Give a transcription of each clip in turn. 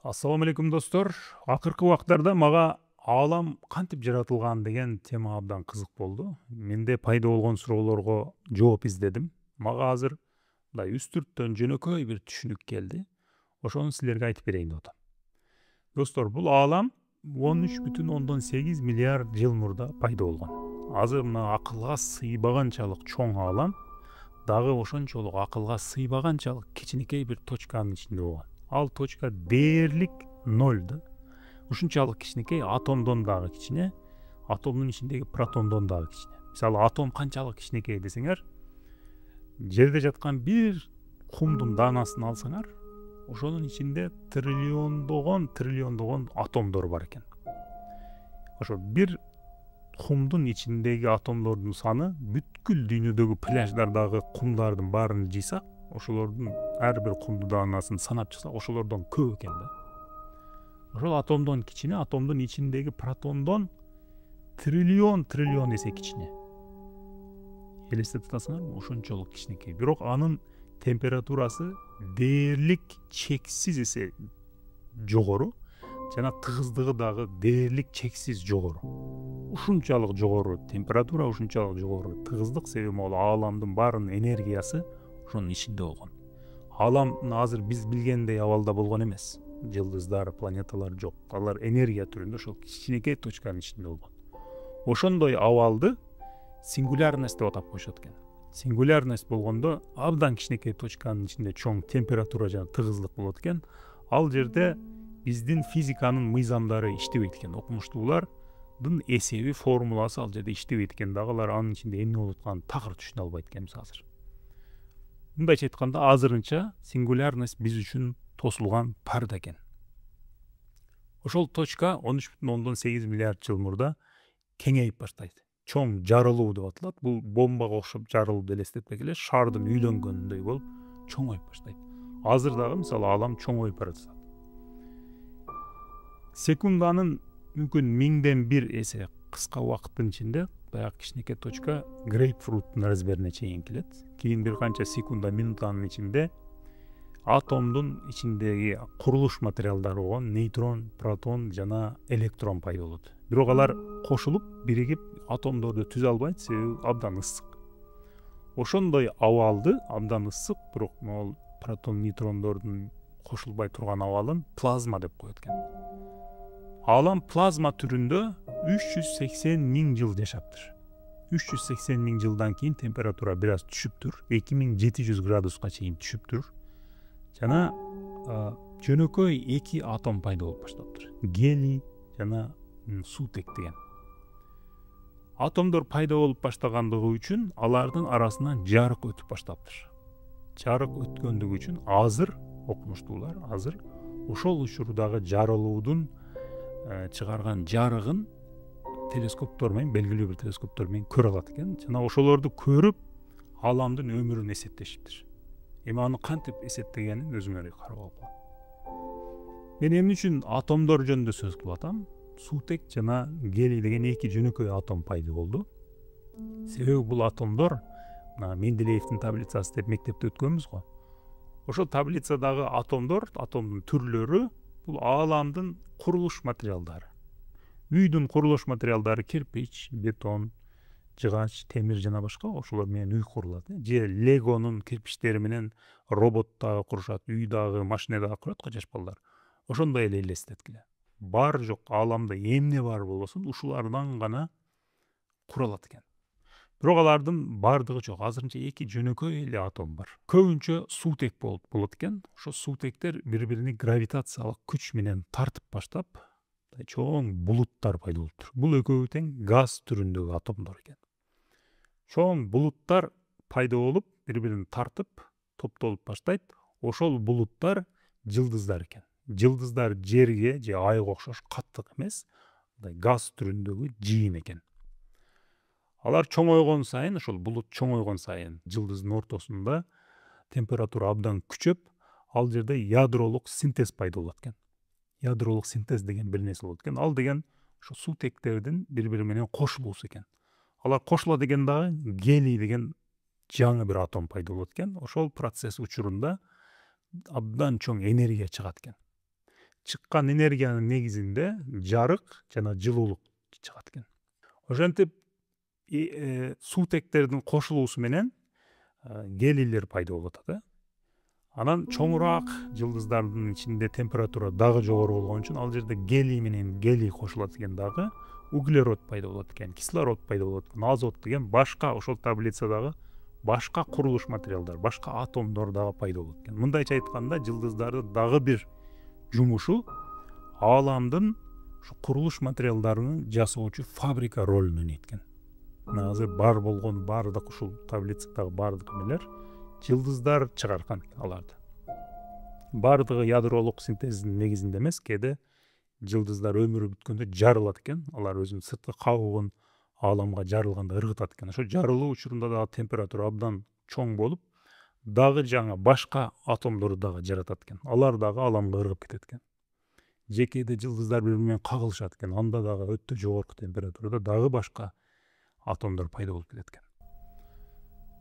Ассаламу алейкум достор. Акыркы убактарда мага аалам кантип жаратылган деген тема абдан кызык болду. Менде пайда болгон суроолорго жооп издедим. Мага азыр мындай үстүрттөн жөнөкөй бир түшүнүк келди. Ошону силерге айтып берейин деп атам. Достор, бул аалам 13,8 миллиард жыл мурда пайда болгон. Азыр мына акылга сыйбаганчалык чоң аалам дагы ошончолук акылга сыйбаганчалык кичинекей бир точканын ичинде болгон. Ал точка дээрлик 0 да. Ушунчалык кичинекей, атомдон дагы кичине, атомдун ичиндеги протондон дагы кичине. Мисалы, атом канчалык кичинекей десеңер, жерде жаткан бир кумдун даанасын алсаңар, ошонун ичинде триллиондогон атомдор бар экен. Ошо бир кумдун ичиндеги атомдордун саны бүткүл дүйнөдөгү пляждардагы кумдардын баарын жыйсак, ошолордун ар бир кумдун даанасын санап чыксак, ошолордон көп экен да. Ошол атомдон кичине, атомдун ичиндеги протондон триллион эсе кичине. Элестетип атасыңарбы? Ошончолук кичинекей. Бирок анын температурасы дээрлик чексиз эсе жогору жана тыгыздыгы дагы дээрлик чексиз жогору. Ушунчалык жогору температура, ушунчалык жогору тыгыздык, себеби ал ааламдын баарынын энергиясы ошонун ичинде болгон. Аалам азыр биз билгендей абалда болгон эмес. Жылдыздар, планеталар жок. Алар энергия түрүндө ошол кичинекей точканын ичинде болгон. Ошондой абалды сингулярность деп атап коюшат экен. Сингулярность болгондо абдан кичинекей точканын ичинде чоң температура жана тыгыздык болот экен. Ал жерде биздин физиканын мыйзамдары иштебейт экен. Окумуштуулардын эсеби, формуласы ал жерде иштебейт экен. Дагы алар анын ичинде эмне болуп атканын такыр түшүнө албайт экенбиз азыр. Мындайча айтканда, азырынча сингулярность биз үчүн тосулган парда экен. Ошол точка 13,8 миллиард жыл мурда кеңейип баштайт. Чоң жарылуу деп аталат. Бул бомбага окшоп жарылууду элестетпек эле, шардын үйлөнгөнүндөй болуп чоңоюп баштайт. Азыр дагы мисалы аалам чоңоюп баратат. Секунданын мүмкүн 1000 эсе кыска убакыттын ичинде баягы кичинекей точка грейпфруттун размерине чейин келет. Кийин бир канча секунда, минутанын ичинде атомдун ичиндеги курулуш материалдары болгон нейтрон, протон жана электрон пайда болот. Бирок алар кошулуп, биригип атомдорду түзө албайт, себеби абдан ысык. Ошондой абалды, абдан ысык, бирок могул протон, нейтрондордун кошулбай турган абалын плазма деп коет экен. Аалам плазма түрүндө 380 000 жыл жашаптыр. 380 000 жылдан кийин температура бир аз түшүптүр, 2700 градуска чейин түшүптүр. Жана жөнөкөй 2 атом пайда болуп баштаптыр. Гелий жана суутек деген. Атомдор пайда болуп баштагандыгы үчүн алардын арасынан жарык өтүп баштаптыр. Жарык өткөндүгү үчүн азыр окумуштуулар ошол учурдагы жарылуудун чыгарган жарыгын телескоптор менен, белгилүү бир телескоптор менен көрө алат экен. Жана ошолорду көрүп ааламдын өмүрүн эсептешиптир. Эми аны кантип эсептегенин өзүңөр карап алгыла. Мен эмне үчүн атомдор жөнүндө сөз кылып атам? Суутек жана гелий деген 2 жөнөкөй атом пайда болду. Себеби бул атомдор Менделеевдин таблицасы деп мектепте өткөнбүз го. Ошол таблицадагы атомдор, атомдун түрлөрү бул ааламдын курулуш материалдары. Үйдүн курулуш материалдары кирпич, бетон, жыгач, темир жана башка, ошолор менен үй курулат. Же легонун кирпичтери менен робот дагы курушат, үй дагы, машина дагы курат го жаш балдар. Ошондой эле элестеткиле. Бар жок ааламда эмне бар болбосун, ушулардан гана куралат экен. Бирок алардын бардыгы жок. Азырынча 2 жөнөкөй эле атом бар. Көбүнчө суутек болот экен. Ошо суутектер бири-бирини гравитациялык күч менен тартып баштап, чоң булуттар пайда болуптур. Бул экөөбү тең газ түрүндөгү атомдор экен. Чоң булуттар пайда болуп, бири-бирин тартып, топтолуп баштайт. Ошол булуттар жылдыздар экен. Жылдыздар жерге же айга окшош каттык эмес, газ түрүндөгү жыйын экен. Алар чоңойгон сайын, ошол булут чоңойгон сайын, жылдыздын ортосунда температура абдан күчөп, ал жерде ядролук синтез пайда болот экен. Ядролук синтез деген бир нерсе болот экен. Ал деген ошо суутектердин бири-бири менен кошулуусу экен. Алар кошула деген дагы гелий деген жаңы бир атом пайда болот экен. Ошол процесс учурунда абдан чоң энергия чыгат экен. чыккан энергиянын негизинде жарык жана жылуулук чыгат экен. Ошентип суутектердин кошулуусу менен гелийлер пайда болуп атат. Анан чоңураак жылдыздардын ичинде температура дагы жогору болгон үчүн ал жерде гелий менен гелий кошулат экен, дагы углерод пайда болот экен, кислород пайда болот экен, азот деген башка ошол таблицадагы башка курулуш материалдар, башка атомдор дагы пайда болот экен. Мындайча айтканда, жылдыздардын дагы бир жумушу ааламдын ушу курулуш материалдарын жасоочу фабрика ролун ойнойт экен. Мына азыр бар болгон баардык ушул таблицадагы баардык эмелер жылдыздар чыгарган аларды. Баардыгы ядролук синтездин негизинде эмес, кээде жылдыздар өмүрү бүткөндө жарылат экен. Алар өзүнүн сырткы кабыгын ааламга жарылганда ыргытат экен. Ошо жарылуу учурунда дагы температура абдан чоң болуп, дагы жаңа башка атомдорду дагы жаратат экен. Алар дагы ааламга ыргып кетет экен. Же кээде жылдыздар бири бири менен кагылышат экен. Анда дагы өтө жогорку температурада дагы башка атомдор пайда болуп кетет экен.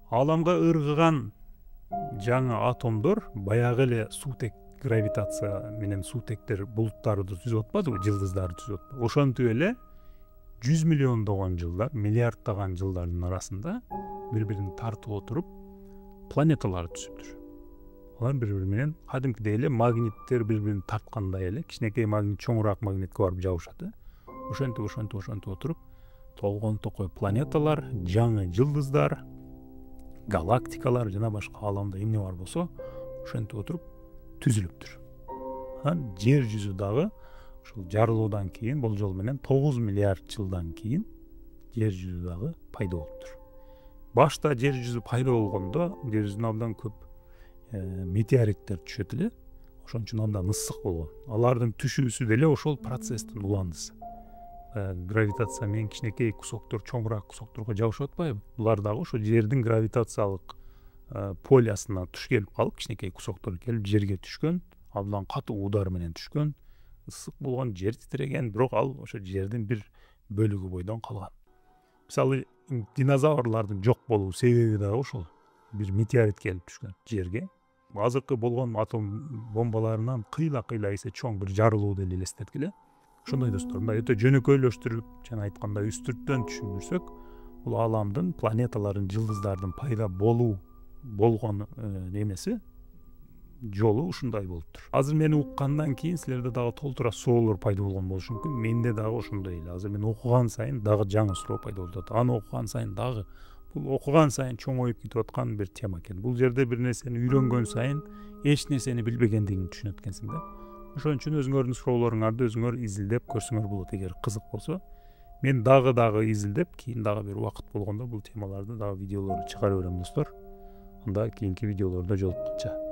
Ааламга ыргыган жаңа атомдор баягы эле суутек гравитация менен суутектер булуттарды түзүп атпадыбы, жылдыздарды түзүп атпадыбы? Ошентип эле 100 миллиондогон жылдар, миллиарддаган жылдардын арасында бири-бирин тартып отуруп планеталар түзүптүр. Алар бири-бири менен кадимкидей эле магниттер бири-бирин тарткандай эле, кичинекей магнит чоңураак магнитке барып жабышат. Ошентип отуруп толгон токой планеталар, жаңы жылдыздар, галактикалар жана башка ааламда эмне бар болсо ошентип отуруп түзүлүптүр. Анан жер жүзү дагы ушул жарылуудан кийин, болжол менен 9 миллиард жылдан кийин жер жүзү дагы пайда болуптур. Башта жер жүзү пайда болгондо жер жүзүнө абдан көп метеориттер түшөт эле. Ошон үчүн абдан ысык болгон. Алардын түшүүсү деле ошол процесстин уландысы. Гравитация менен кичинекей кусоктор чоңураак кусокторго жабышып атпайбы? Булар дагы ошо жердин гравитациялык полясына туш келип калып, кичинекей кусоктор келип жерге түшкөн, абдан катуу удар менен түшкөн, ысык болгон, жер титиреген, бирок ал ошо жердин бир бөлүгү бойдон калган. Мисалы, динозаврлардын жок болуу себеби дагы ошол. Бир метеорит келип түшкөн жерге. Азыркы болгон атом бомбаларынан кыйла эсе чоң бир жарылуу деле элестеткиле. Ошондой достор, мындай өтө жөнөкөйлөштүрүп, жана айткандай үстүрттөн түшүндүрсөк, бул ааламдын, планеталардын, жылдыздардын пайда болгон немеси, жолу ушундай болуптур. Азыр мени уккандан кийин силерде дагы толтура соолор пайда болгон болушу мүмкүн. Менде дагы ошондой эле. Азыр мен окуган сайын дагы жаңы суроо пайда болуп атат. Аны окуган сайын дагы, бул окуган сайын чоңоюп кетип аткан бир тема экен. Бул жерде бир нерсени үйрөнгөн сайын эч нерсени билбегендигиңди түшүнөт экенсиң да. Ошон үчүн өзүңөрдүн суроолоруңарды өзүңөр изилдеп көрсөңөр болот. Эгер кызык болсо, мен дагы изилдеп, кийин дагы бир убакыт болгондо бул темаларды дагы видеолорду чыгара берем достор. Анда кийинки видеолордо жолукканча.